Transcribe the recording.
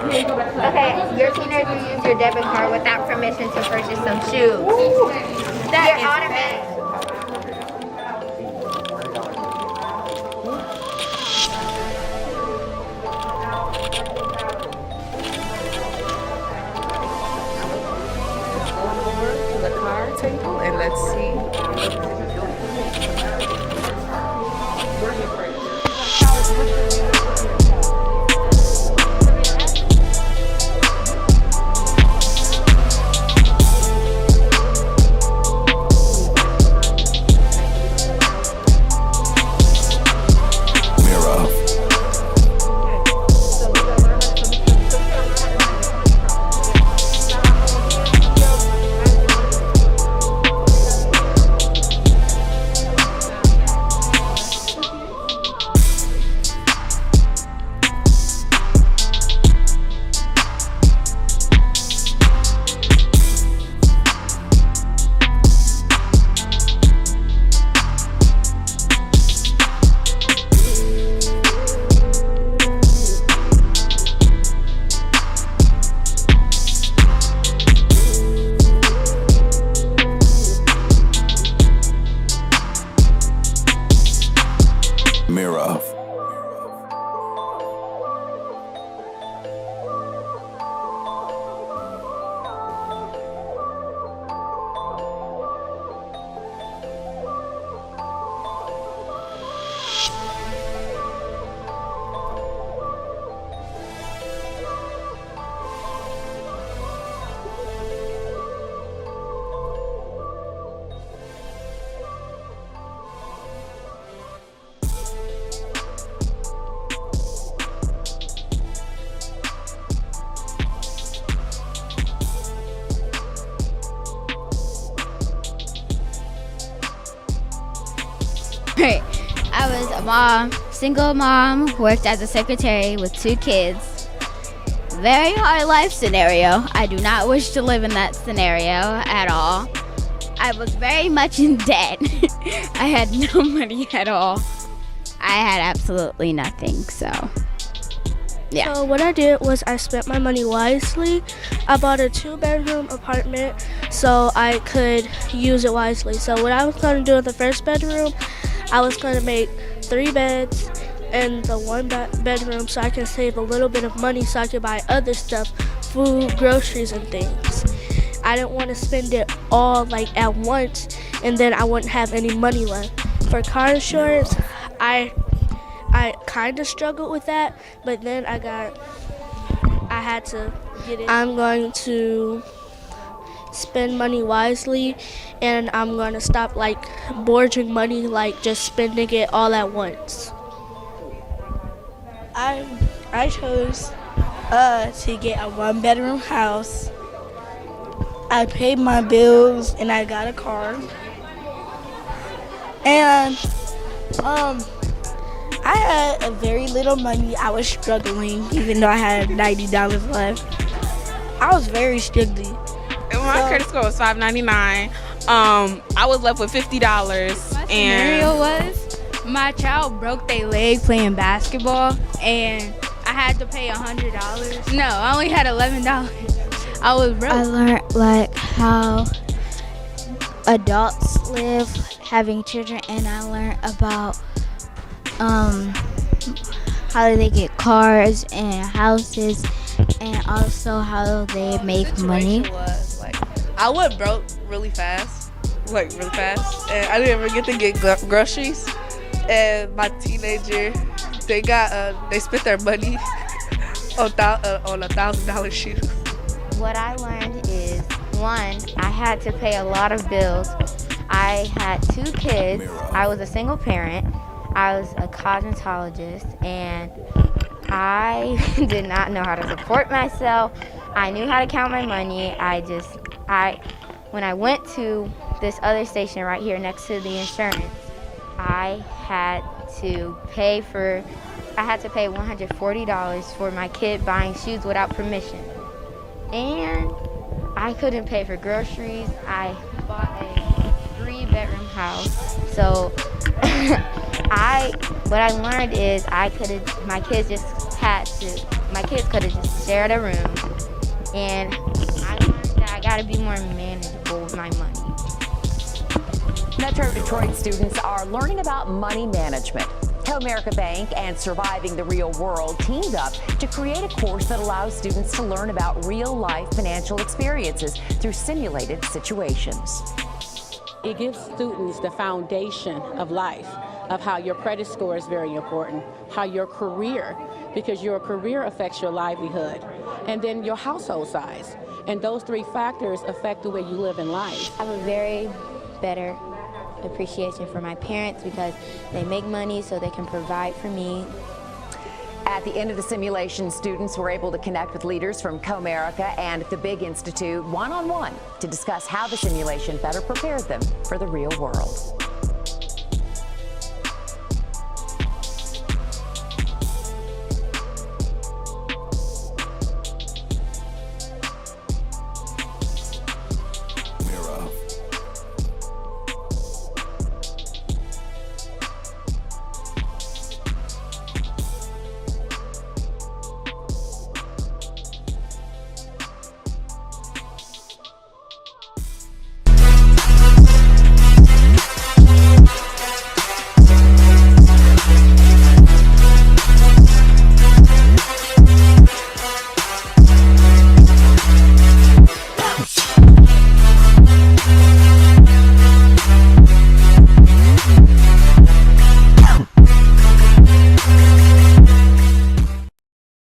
Okay, your teenager used your debit card without permission to purchase some shoes. You're automatic. To the card table and let's see. Mirror. I was a mom, single mom, worked as a secretary with 2 kids. Very hard life scenario. I do not wish to live in that scenario at all. I was very much in debt. I had no money at all. I had absolutely nothing, so yeah. So what I did was I spent my money wisely. I bought a 2-bedroom apartment so I could use it wisely. So what I was going to do in the first bedroom, I was going to make 3 beds in the 1 bedroom so I can save a little bit of money so I could buy other stuff, food, groceries, and things. I didn't want to spend it all like at once and then I wouldn't have any money left. For car insurance, I kind of struggled with that, but then I had to get it. I'm going to spend money wisely and I'm going to stop like borrowing money, like just spending it all at once. I chose to get a 1-bedroom house. I paid my bills and I got a car. And I had a very little money. I was struggling even though I had $90 left. I was very struggling. My credit score was $599. I was left with $50. My scenario was my child broke their leg playing basketball, and I had to pay $100. No, I only had $11. I was broke. I learned like how adults live having children, and I learned about how they get cars and houses, and also how they make money. Was, like, I went broke really fast, and I didn't even get to get groceries. And my teenager, they spent their money on $1,000 shoes. What I learned is, 1, I had to pay a lot of bills. I had 2 kids. I was a single parent. I was a cosmetologist, and I did not know how to support myself. I knew how to count my money. When I went to this other station right here next to the insurance, I had to pay $140 for my kid buying shoes without permission. And I couldn't pay for groceries. I bought a 3-bedroom house. So what I learned is my kids could have just shared a room. And I learned that I gotta be more manageable with my money. Metro Detroit students are learning about money management. Comerica Bank and Surviving the Real World teamed up to create a course that allows students to learn about real-life financial experiences through simulated situations. It gives students the foundation of life, of how your credit score is very important, how your career, because your career affects your livelihood, and then your household size. And those three factors affect the way you live in life. I have a very better appreciation for my parents because they make money so they can provide for me. At the end of the simulation, students were able to connect with leaders from Comerica and the Big Institute one-on-one to discuss how the simulation better prepared them for the real world.